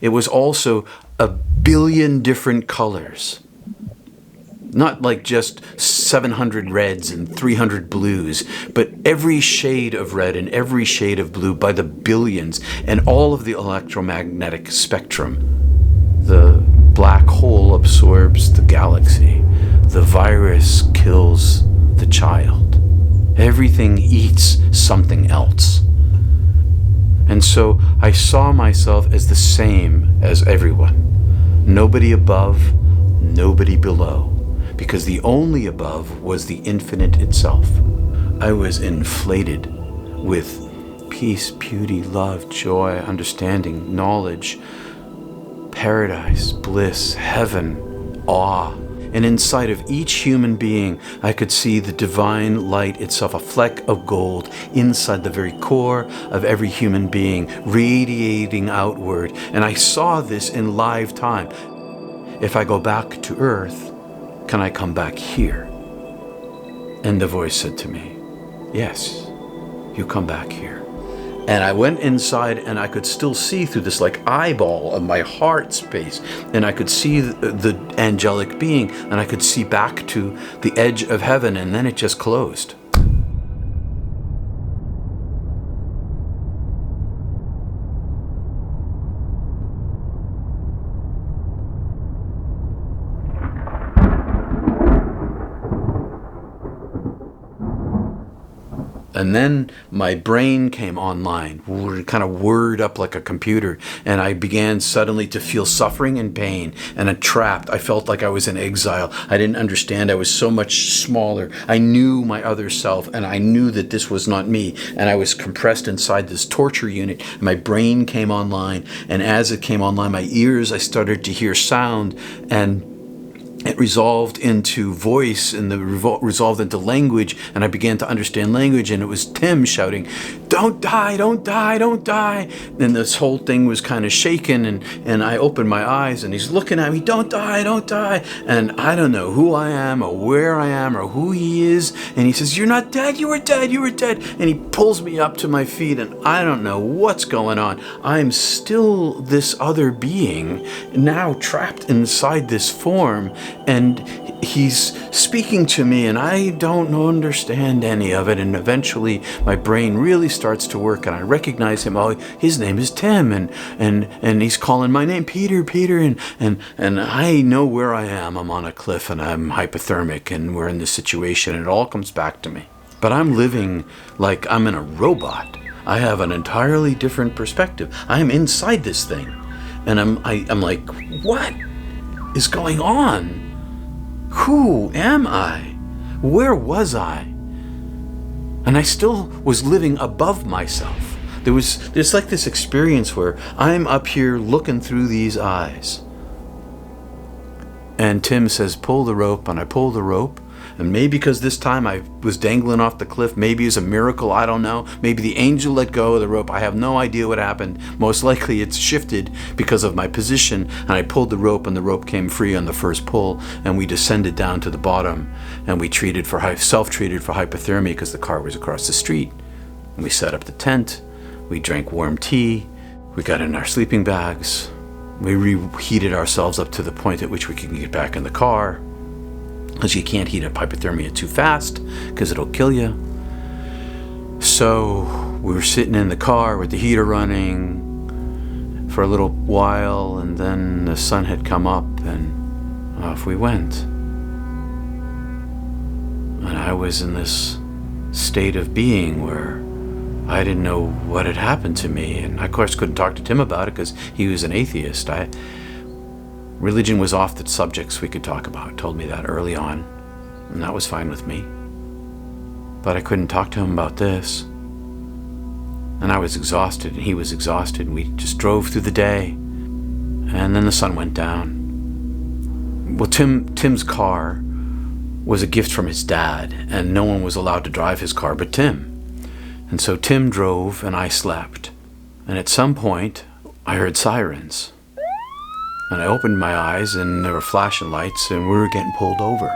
it was also 1,000,000,000 different colors. Not like just 700 reds and 300 blues, but every shade of red and every shade of blue by the billions, and all of the electromagnetic spectrum. The black hole absorbs the galaxy. The virus kills the child. Everything eats something else. And so I saw myself as the same as everyone. Nobody above, nobody below. Because the only above was the infinite itself. I was inflated with peace, beauty, love, joy, understanding, knowledge, paradise, bliss, heaven, awe. And inside of each human being, I could see the divine light itself, a fleck of gold inside the very core of every human being, radiating outward. And I saw this in live time. If I go back to Earth, can I come back here? And the voice said to me, yes, you come back here. And I went inside and I could still see through this like eyeball of my heart space. And I could see the angelic being, and I could see back to the edge of heaven, and then it just closed. And then my brain came online, kind of whirred up like a computer, and I began suddenly to feel suffering and pain and trapped. I felt like I was in exile. I didn't understand. I was so much smaller. I knew my other self, and I knew that this was not me, and I was compressed inside this torture unit. And my brain came online, and as it came online, my ears, I started to hear sound, and it resolved into voice, and resolved into language, and I began to understand language, and it was Tim shouting, "Don't die, don't die, don't die." And this whole thing was kind of shaken, and I opened my eyes, and he's looking at me, "Don't die, don't die." And I don't know who I am or where I am or who he is. And he says, "You're not dead, you were dead, you were dead." And he pulls me up to my feet, and I don't know what's going on. I'm still this other being, now trapped inside this form. And he's speaking to me, and I don't understand any of it. And eventually my brain really starts to work, and I recognize him. Oh, his name is Tim, and he's calling my name, Peter, Peter. And I know where I am. I'm on a cliff, and I'm hypothermic, and we're in this situation, and it all comes back to me. But I'm living like I'm in a robot. I have an entirely different perspective. I'm inside this thing, and I'm like, what is going on? Who am I? Where was I? And I still was living above myself. There's like this experience where I'm up here looking through these eyes. And Tim says, pull the rope, and I pull the rope. And maybe because this time I was dangling off the cliff, maybe it's a miracle, I don't know. Maybe the angel let go of the rope. I have no idea what happened. Most likely it's shifted because of my position, and I pulled the rope, and the rope came free on the first pull, and we descended down to the bottom, and we self-treated for hypothermia because the car was across the street. And we set up the tent, we drank warm tea, we got in our sleeping bags, we reheated ourselves up to the point at which we could get back in the car, because you can't heat up hypothermia too fast because it'll kill you. So we were sitting in the car with the heater running for a little while, and then the sun had come up, and off we went. And I was in this state of being where I didn't know what had happened to me, and I of course couldn't talk to Tim about it because he was an atheist. Religion was off the subjects we could talk about, told me that early on, and that was fine with me. But I couldn't talk to him about this. And I was exhausted, and he was exhausted, and we just drove through the day. And then the sun went down. Well, Tim's car was a gift from his dad, and no one was allowed to drive his car but Tim. And so Tim drove, and I slept. And at some point, I heard sirens. And I opened my eyes, and there were flashing lights, and we were getting pulled over.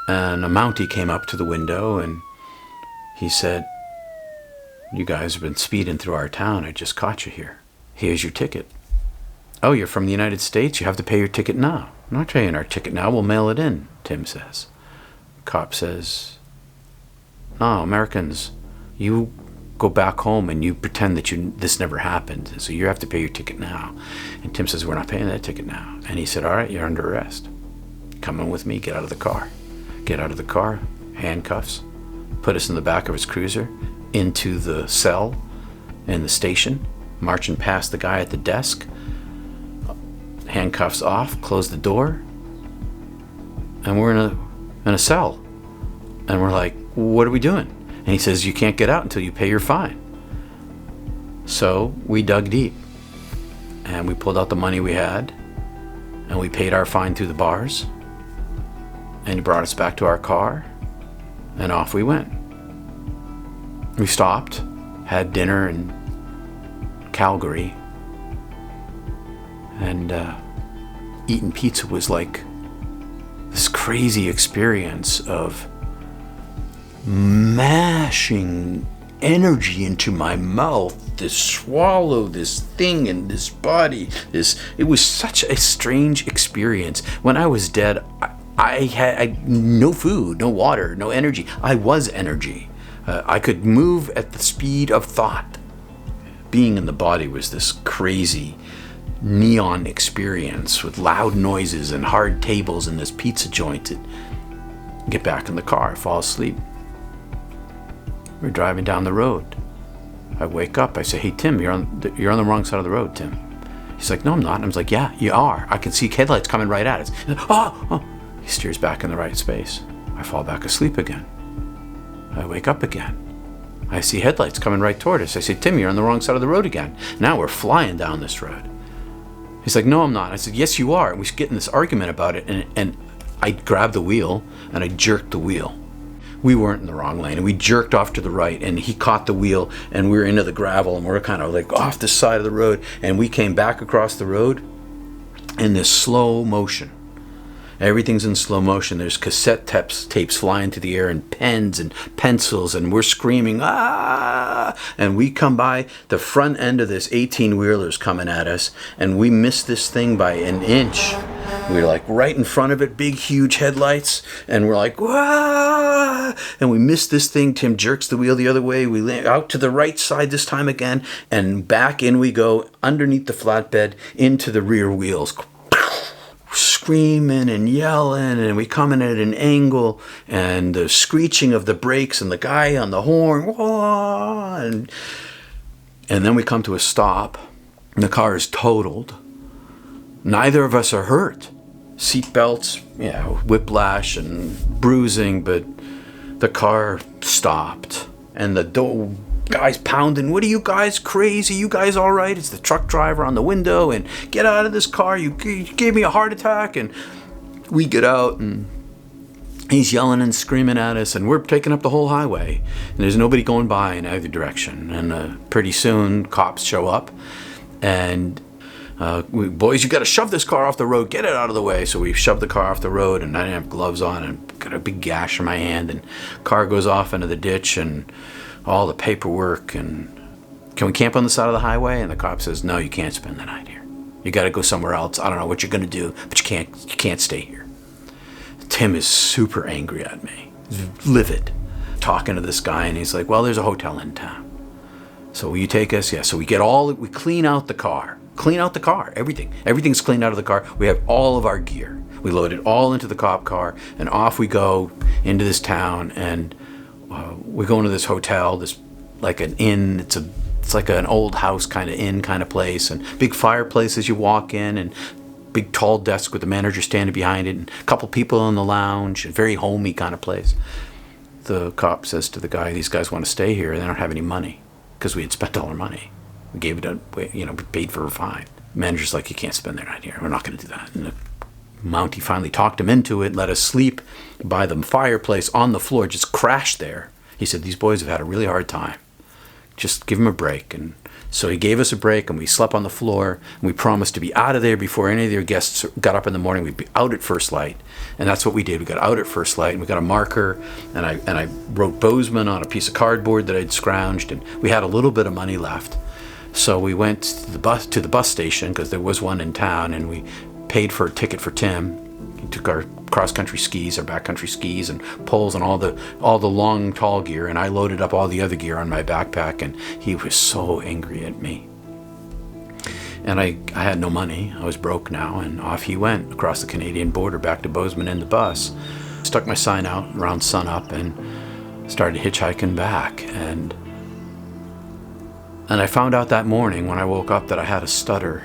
And a Mountie came up to the window, and he said, "You guys have been speeding through our town. I just caught you here." Here's your ticket. Oh, you're from the United States? You have to pay your ticket now. I'm not paying our ticket now. We'll mail it in, Tim says. Cop says, no, Americans, you go back home and you pretend that this never happened. So you have to pay your ticket now. And Tim says, we're not paying that ticket now. And he said, all right, you're under arrest. Come in with me, get out of the car. Get out of the car, handcuffs, put us in the back of his cruiser, into the cell in the station, marching past the guy at the desk, handcuffs off, close the door, and we're in a cell. And we're like, what are we doing? And he says, you can't get out until you pay your fine. So we dug deep and we pulled out the money we had and we paid our fine through the bars, and he brought us back to our car and off we went. We stopped, had dinner in Calgary, and eating pizza was like this crazy experience of mashing energy into my mouth, this swallow, this thing in this body. It was such a strange experience. When I was dead, I had no food, no water, no energy. I was energy. I could move at the speed of thought. Being in the body was this crazy neon experience with loud noises and hard tables in this pizza joint. Get back in the car, fall asleep. We're driving down the road. I wake up. I say, hey, Tim, you're on the wrong side of the road, Tim. He's like, no, I'm not. I was like, yeah, you are. I can see headlights coming right at us. Oh. He steers back in the right space. I fall back asleep again. I wake up again. I see headlights coming right toward us. I say, Tim, you're on the wrong side of the road again. Now we're flying down this road. He's like, no, I'm not. I said, yes, you are. And we get in this argument about it. And I grabbed the wheel and I jerked the wheel. We weren't in the wrong lane, and we jerked off to the right, and he caught the wheel, and we were into the gravel, and we were kind of like off the side of the road, and we came back across the road in this slow motion. Everything's in slow motion. There's cassette tapes flying through the air, and pens and pencils, and we're screaming, ah! And we come by, the front end of this 18-wheeler's coming at us, and we missed this thing by an inch. We're like right in front of it, big, huge headlights, and we're like, wah! And we missed this thing. Tim jerks the wheel the other way. We land out to the right side this time again, and back in we go, underneath the flatbed, into the rear wheels. Screaming and yelling, and we come in at an angle, and the screeching of the brakes, and the guy on the horn, wah! And then we come to a stop, and the car is totaled. Neither of us are hurt. Seat belts, whiplash and bruising, but the car stopped. And the guy's pounding, what are you guys crazy? You guys all right? It's the truck driver on the window, and get out of this car. You gave me a heart attack. And we get out, and he's yelling and screaming at us, and we're taking up the whole highway. And there's nobody going by in either direction. And pretty soon, cops show up, and boys, you got to shove this car off the road. Get it out of the way. So we shoved the car off the road, and I didn't have gloves on, and got a big gash in my hand, and car goes off into the ditch, and all the paperwork. And can we camp on the side of the highway? And the cop says, no, you can't spend the night here. You got to go somewhere else. I don't know what you're going to do, but you can't stay here. Tim is super angry at me. He's livid, talking to this guy, and he's like, well, there's a hotel in town. So will you take us? Yeah. So we clean out the car. Clean out the car, everything's cleaned out of the car. We have all of our gear. We load it all into the cop car, and off we go into this town, and we go into this hotel, this like an inn. It's like an old house kind of inn kind of place, and big fireplace as you walk in, and big tall desk with the manager standing behind it, and a couple people in the lounge, a very homey kind of place. The cop says to the guy, these guys want to stay here, and they don't have any money, because we had spent all our money. We gave it we paid for a fine. The manager's like, you can't spend their night here. We're not going to do that. And the Mountie finally talked him into it, let us sleep by the fireplace on the floor, just crashed there. He said, these boys have had a really hard time. Just give them a break. And so he gave us a break, and we slept on the floor, and we promised to be out of there before any of their guests got up in the morning. We'd be out at first light. And that's what we did. We got out at first light, and we got a marker, and I wrote Bozeman on a piece of cardboard that I'd scrounged, and we had a little bit of money left. So we went to the bus station, because there was one in town, and we paid for a ticket for Tim. He took our cross-country skis, our backcountry skis and poles and all the long, tall gear, and I loaded up all the other gear on my backpack, and he was so angry at me. And I had no money. I was broke now, and off he went across the Canadian border back to Bozeman in the bus. Stuck my sign out around sunup and started hitchhiking back. And I found out that morning when I woke up that I had a stutter.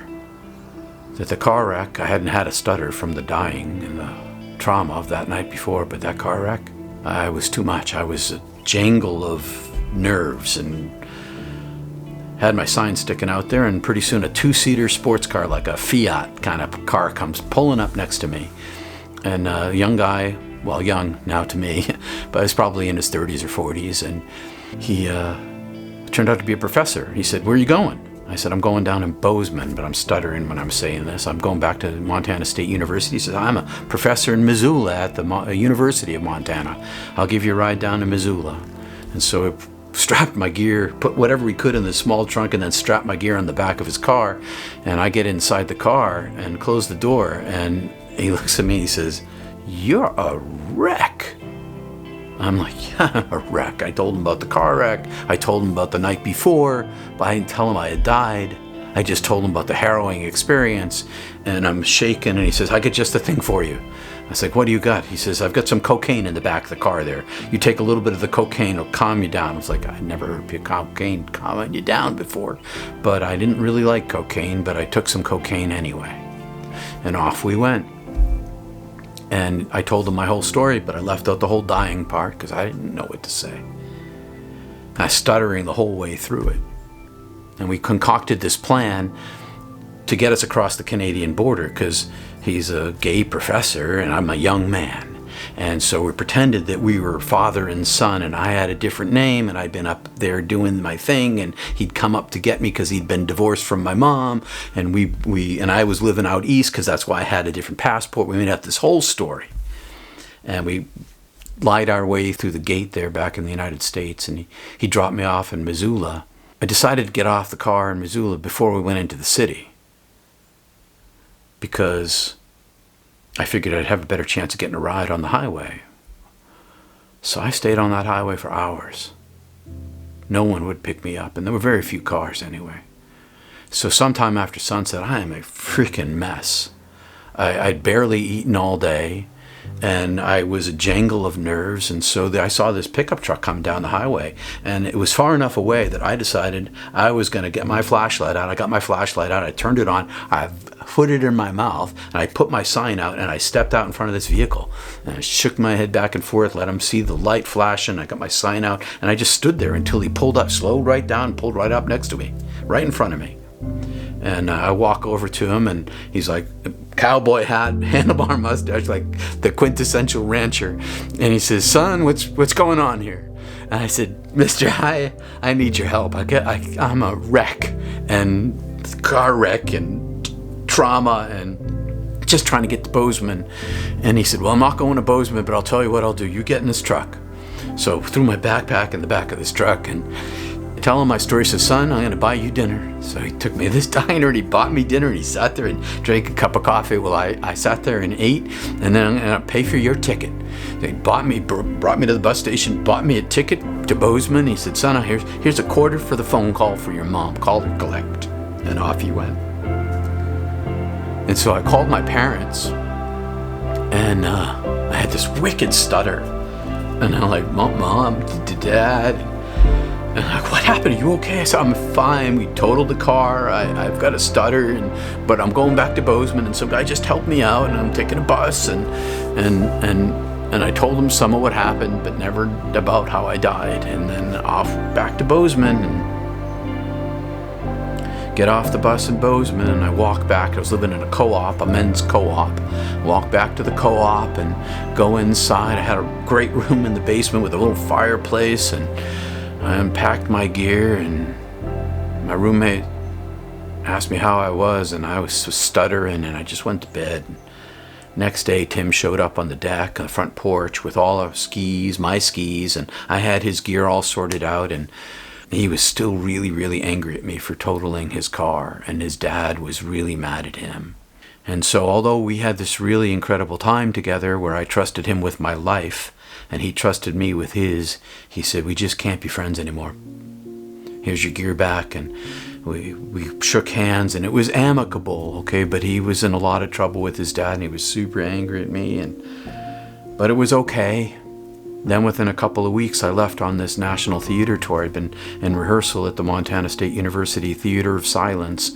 That the car wreck, I hadn't had a stutter from the dying and the trauma of that night before, but that car wreck, I was too much. I was a jangle of nerves and had my sign sticking out there, and pretty soon a two-seater sports car, like a Fiat kind of car, comes pulling up next to me. And a young guy, well, young now to me, but he's probably in his 30s or 40s, and he turned out to be a professor. He said, "Where are you going?" I said, "I'm going down in Bozeman," but I'm stuttering when I'm saying this. "I'm going back to Montana State University." He says, "I'm a professor in Missoula at the University of Montana. I'll give you a ride down to Missoula." And so I strapped my gear, put whatever we could in the small trunk, and then strapped my gear on the back of his car. And I get inside the car and close the door, and he looks at me and he says, "You're a wreck." I'm like, "Yeah, I'm a wreck." I told him about the car wreck. I told him about the night before, but I didn't tell him I had died. I just told him about the harrowing experience, and I'm shaking, and he says, "I got just the thing for you." I was like, "What do you got?" He says, "I've got some cocaine in the back of the car there. You take a little bit of the cocaine, it'll calm you down." I was like, I'd never heard of cocaine calming you down before, but I didn't really like cocaine, but I took some cocaine anyway. And off we went. And I told him my whole story, but I left out the whole dying part because I didn't know what to say. I was stuttering the whole way through it. And we concocted this plan to get us across the Canadian border, because he's a gay professor and I'm a young man. And so we pretended that we were father and son, and I had a different name, and I'd been up there doing my thing, and he'd come up to get me because he'd been divorced from my mom, and and I was living out east because that's why I had a different passport. We made up this whole story, and we lied our way through the gate there back in the United States, and he dropped me off in Missoula. I decided to get off the car in Missoula before we went into the city, because I figured I'd have a better chance of getting a ride on the highway. So I stayed on that highway for hours. No one would pick me up, and there were very few cars anyway. So sometime after sunset, I am a freaking mess. I'd barely eaten all day, and I was a jangle of nerves, and so I saw this pickup truck coming down the highway, and it was far enough away that I decided I was going to get my flashlight out. I got my flashlight out, I turned it on, I put it in my mouth, and I put my sign out, and I stepped out in front of this vehicle, and I shook my head back and forth, let him see the light flashing. I got my sign out, and I just stood there until he pulled up, slowed right down, pulled right up next to me, right in front of me. And I walk over to him, and he's like, cowboy hat, handlebar mustache, like the quintessential rancher. And he says, "Son, what's going on here?" And I said, "Mister, I need your help. I'm a wreck, and car wreck, and trauma, and just trying to get to Bozeman." And he said, "Well, I'm not going to Bozeman, but I'll tell you what I'll do. You get in this truck." So I threw my backpack in the back of this truck, and tell him my story. He says, "Son, I'm going to buy you dinner." So he took me to this diner, and he bought me dinner, and he sat there and drank a cup of coffee. Well, I sat there and ate, and then I'm going to pay for your ticket. So he brought me to the bus station, bought me a ticket to Bozeman. He said, "Son, here's a quarter for the phone call for your mom. Call her collect." And off he went. And so I called my parents, and I had this wicked stutter. And I'm like, Mom, Dad. And I'm like, "What happened? Are you okay?" I said, "I'm fine. We totaled the car. I've got a stutter, but I'm going back to Bozeman, and some guy just helped me out, and I'm taking a bus." And I told him some of what happened, but never about how I died. And then off back to Bozeman, and get off the bus in Bozeman, and I walk back. I was living in a co-op, a men's co-op. Walk back to the co-op and go inside. I had a great room in the basement with a little fireplace, and I unpacked my gear, and my roommate asked me how I was, and I was stuttering, and I just went to bed. Next day, Tim showed up on the deck, on the front porch, with all our skis, my skis, and I had his gear all sorted out, and He was still really, really angry at me for totaling his car, and his dad was really mad at him. And so although we had this really incredible time together where I trusted him with my life and he trusted me with his, he said, we just can't be friends anymore. Here's your gear back. And we shook hands, and it was amicable, okay? But he was in a lot of trouble with his dad, and he was super angry at me. But it was okay. Then within a couple of weeks, I left on this national theater tour. I'd been in rehearsal at the Montana State University Theater of Silence,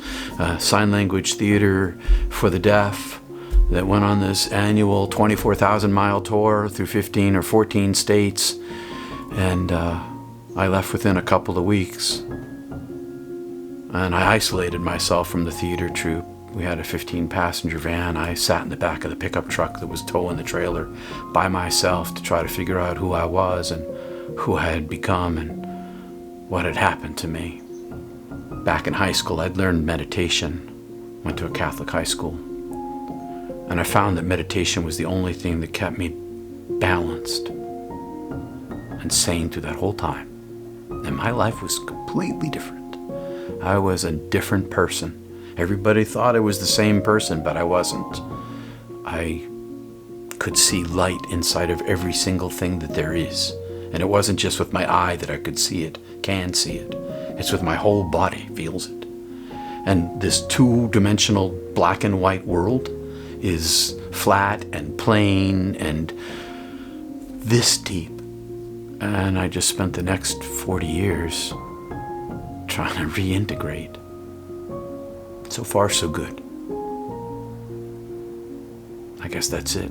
sign language theater for the deaf, that went on this annual 24,000-mile tour through 15 or 14 states. And I left within a couple of weeks. And I isolated myself from the theater troupe. We had a 15-passenger van. I sat in the back of the pickup truck that was towing the trailer by myself to try to figure out who I was and who I had become and what had happened to me. Back in high school, I'd learned meditation, went to a Catholic high school, and I found that meditation was the only thing that kept me balanced and sane through that whole time. And my life was completely different. I was a different person. Everybody thought I was the same person, but I wasn't. I could see light inside of every single thing that there is. And it wasn't just with my eye that I could see it, can see it. It's with my whole body feels it. And this two-dimensional black and white world is flat and plain and this deep. And I just spent the next 40 years trying to reintegrate. So far, so good. I guess that's it.